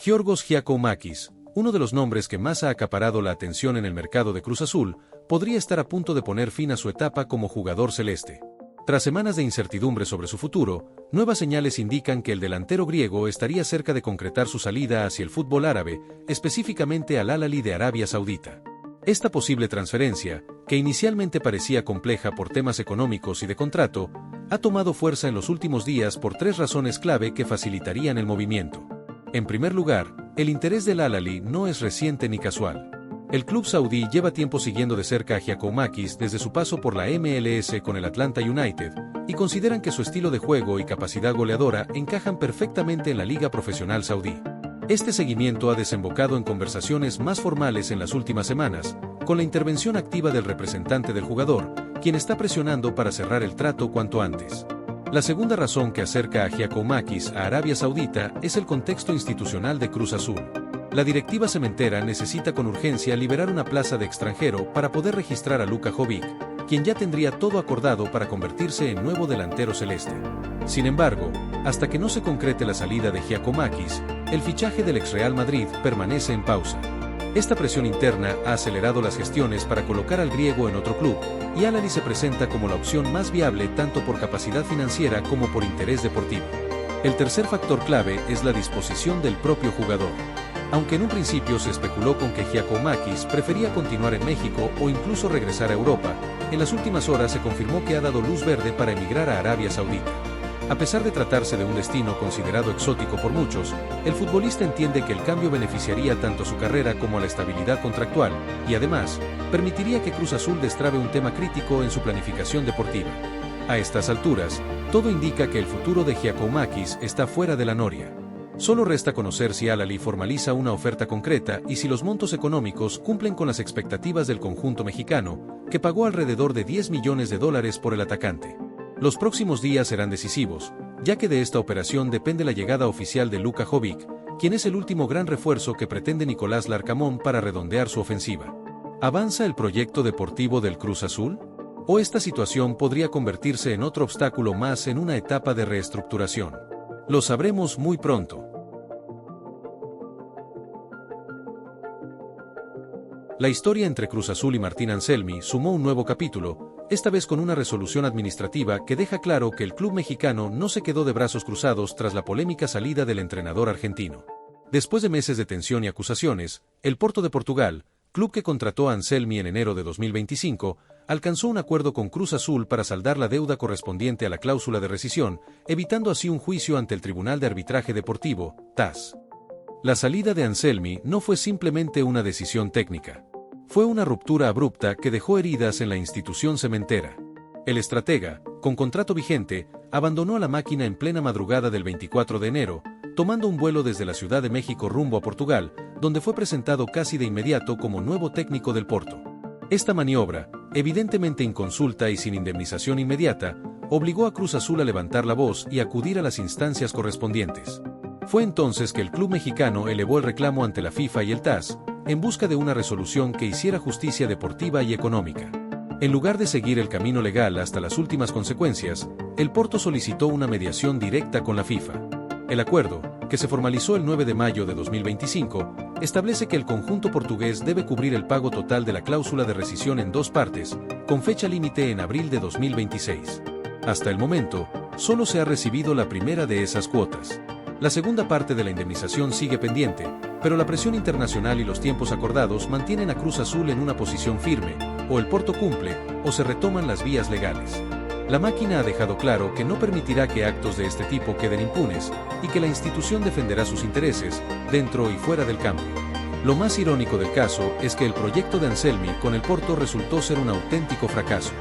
Giorgos Giakoumakis, uno de los nombres que más ha acaparado la atención en el mercado de Cruz Azul, podría estar a punto de poner fin a su etapa como jugador celeste. Tras semanas de incertidumbre sobre su futuro, nuevas señales indican que el delantero griego estaría cerca de concretar su salida hacia el fútbol árabe, específicamente al Al-Ahly de Arabia Saudita. Esta posible transferencia, que inicialmente parecía compleja por temas económicos y de contrato, ha tomado fuerza en los últimos días por tres razones clave que facilitarían el movimiento. En primer lugar, el interés del Al-Ahly no es reciente ni casual. El club saudí lleva tiempo siguiendo de cerca a Giakoumakis desde su paso por la MLS con el Atlanta United, y consideran que su estilo de juego y capacidad goleadora encajan perfectamente en la liga profesional saudí. Este seguimiento ha desembocado en conversaciones más formales en las últimas semanas, con la intervención activa del representante del jugador, quien está presionando para cerrar el trato cuanto antes. La segunda razón que acerca a Giakoumakis a Arabia Saudita es el contexto institucional de Cruz Azul. La directiva cementera necesita con urgencia liberar una plaza de extranjero para poder registrar a Luka Jovic, quien ya tendría todo acordado para convertirse en nuevo delantero celeste. Sin embargo, hasta que no se concrete la salida de Giakoumakis, el fichaje del ex-Real Madrid permanece en pausa. Esta presión interna ha acelerado las gestiones para colocar al griego en otro club, y Al-Ahly se presenta como la opción más viable tanto por capacidad financiera como por interés deportivo. El tercer factor clave es la disposición del propio jugador. Aunque en un principio se especuló con que Giakoumakis prefería continuar en México o incluso regresar a Europa, en las últimas horas se confirmó que ha dado luz verde para emigrar a Arabia Saudita. A pesar de tratarse de un destino considerado exótico por muchos, el futbolista entiende que el cambio beneficiaría tanto a su carrera como a la estabilidad contractual, y además, permitiría que Cruz Azul destrabe un tema crítico en su planificación deportiva. A estas alturas, todo indica que el futuro de Giakoumakis está fuera de la noria. Solo resta conocer si Al-Ahly formaliza una oferta concreta y si los montos económicos cumplen con las expectativas del conjunto mexicano, que pagó alrededor de $10 millones por el atacante. Los próximos días serán decisivos, ya que de esta operación depende la llegada oficial de Luka Jovic, quien es el último gran refuerzo que pretende Nicolás Larcamón para redondear su ofensiva. ¿Avanza el proyecto deportivo del Cruz Azul? ¿O esta situación podría convertirse en otro obstáculo más en una etapa de reestructuración? Lo sabremos muy pronto. La historia entre Cruz Azul y Martín Anselmi sumó un nuevo capítulo, esta vez con una resolución administrativa que deja claro que el club mexicano no se quedó de brazos cruzados tras la polémica salida del entrenador argentino. Después de meses de tensión y acusaciones, el Porto de Portugal, club que contrató a Anselmi en enero de 2025, alcanzó un acuerdo con Cruz Azul para saldar la deuda correspondiente a la cláusula de rescisión, evitando así un juicio ante el Tribunal de Arbitraje Deportivo, TAS. La salida de Anselmi no fue simplemente una decisión técnica. Fue una ruptura abrupta que dejó heridas en la institución cementera. El estratega, con contrato vigente, abandonó a la máquina en plena madrugada del 24 de enero, tomando un vuelo desde la Ciudad de México rumbo a Portugal, donde fue presentado casi de inmediato como nuevo técnico del Porto. Esta maniobra, evidentemente inconsulta y sin indemnización inmediata, obligó a Cruz Azul a levantar la voz y acudir a las instancias correspondientes. Fue entonces que el club mexicano elevó el reclamo ante la FIFA y el TAS, en busca de una resolución que hiciera justicia deportiva y económica. En lugar de seguir el camino legal hasta las últimas consecuencias, el Porto solicitó una mediación directa con la FIFA. El acuerdo, que se formalizó el 9 de mayo de 2025, establece que el conjunto portugués debe cubrir el pago total de la cláusula de rescisión en dos partes, con fecha límite en abril de 2026. Hasta el momento, solo se ha recibido la primera de esas cuotas. La segunda parte de la indemnización sigue pendiente, pero la presión internacional y los tiempos acordados mantienen a Cruz Azul en una posición firme, o el Porto cumple, o se retoman las vías legales. La máquina ha dejado claro que no permitirá que actos de este tipo queden impunes, y que la institución defenderá sus intereses, dentro y fuera del campo. Lo más irónico del caso es que el proyecto de Anselmi con el Porto resultó ser un auténtico fracaso.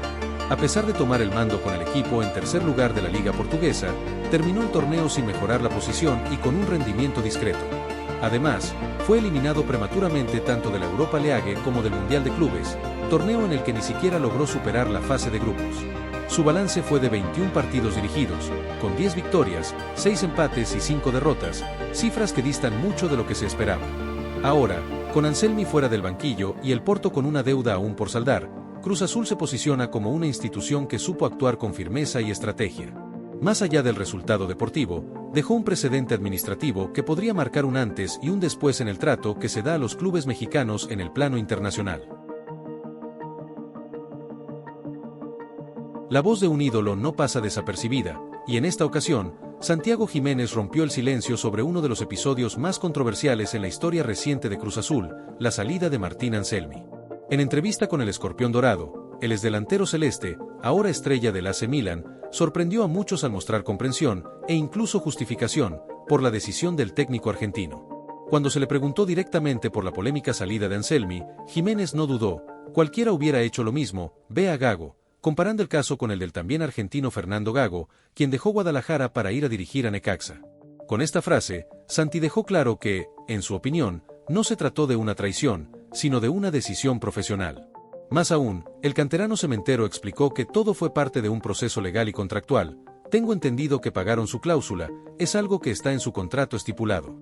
A pesar de tomar el mando con el equipo en tercer lugar de la Liga Portuguesa, terminó el torneo sin mejorar la posición y con un rendimiento discreto. Además, fue eliminado prematuramente tanto de la Europa League como del Mundial de Clubes, torneo en el que ni siquiera logró superar la fase de grupos. Su balance fue de 21 partidos dirigidos, con 10 victorias, 6 empates y 5 derrotas, cifras que distan mucho de lo que se esperaba. Ahora, con Anselmi fuera del banquillo y el Porto con una deuda aún por saldar, Cruz Azul se posiciona como una institución que supo actuar con firmeza y estrategia. Más allá del resultado deportivo, dejó un precedente administrativo que podría marcar un antes y un después en el trato que se da a los clubes mexicanos en el plano internacional. La voz de un ídolo no pasa desapercibida, y en esta ocasión, Santiago Jiménez rompió el silencio sobre uno de los episodios más controversiales en la historia reciente de Cruz Azul, la salida de Martín Anselmi. En entrevista con el Escorpión Dorado, el exdelantero celeste, ahora estrella del AC Milan, sorprendió a muchos al mostrar comprensión, e incluso justificación, por la decisión del técnico argentino. Cuando se le preguntó directamente por la polémica salida de Anselmi, Jiménez no dudó: cualquiera hubiera hecho lo mismo, ve a Gago, comparando el caso con el del también argentino Fernando Gago, quien dejó Guadalajara para ir a dirigir a Necaxa. Con esta frase, Santi dejó claro que, en su opinión, no se trató de una traición, sino de una decisión profesional. Más aún, el canterano cementero explicó que todo fue parte de un proceso legal y contractual. Tengo entendido que pagaron su cláusula, es algo que está en su contrato estipulado.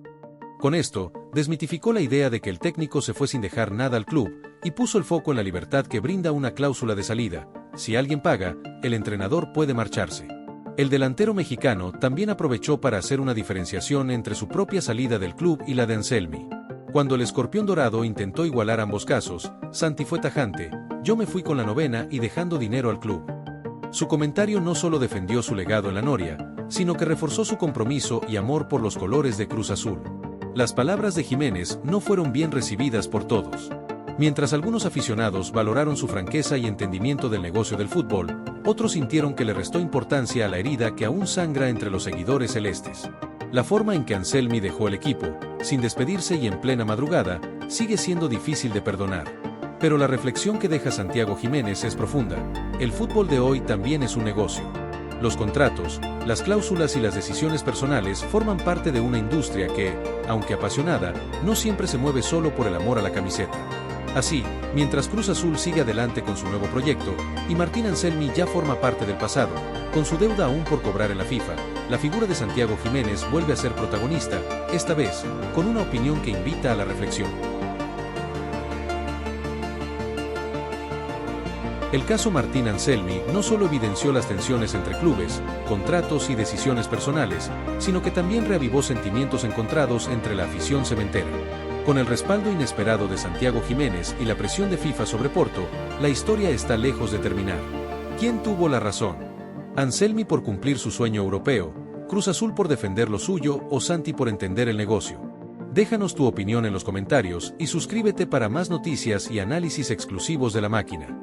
Con esto, desmitificó la idea de que el técnico se fue sin dejar nada al club, y puso el foco en la libertad que brinda una cláusula de salida. Si alguien paga, el entrenador puede marcharse. El delantero mexicano también aprovechó para hacer una diferenciación entre su propia salida del club y la de Anselmi. Cuando el Escorpión Dorado intentó igualar ambos casos, Santi fue tajante: yo me fui con la novena y dejando dinero al club. Su comentario no solo defendió su legado en la Noria, sino que reforzó su compromiso y amor por los colores de Cruz Azul. Las palabras de Jiménez no fueron bien recibidas por todos. Mientras algunos aficionados valoraron su franqueza y entendimiento del negocio del fútbol, otros sintieron que le restó importancia a la herida que aún sangra entre los seguidores celestes. La forma en que Anselmi dejó el equipo, sin despedirse y en plena madrugada, sigue siendo difícil de perdonar. Pero la reflexión que deja Santiago Jiménez es profunda: el fútbol de hoy también es un negocio. Los contratos, las cláusulas y las decisiones personales forman parte de una industria que, aunque apasionada, no siempre se mueve solo por el amor a la camiseta. Así, mientras Cruz Azul sigue adelante con su nuevo proyecto, y Martín Anselmi ya forma parte del pasado, con su deuda aún por cobrar en la FIFA, la figura de Santiago Jiménez vuelve a ser protagonista, esta vez, con una opinión que invita a la reflexión. El caso Martín Anselmi no solo evidenció las tensiones entre clubes, contratos y decisiones personales, sino que también reavivó sentimientos encontrados entre la afición cementera. Con el respaldo inesperado de Santiago Jiménez y la presión de FIFA sobre Porto, la historia está lejos de terminar. ¿Quién tuvo la razón? ¿Anselmi por cumplir su sueño europeo, Cruz Azul por defender lo suyo o Santi por entender el negocio? Déjanos tu opinión en los comentarios y suscríbete para más noticias y análisis exclusivos de La Máquina.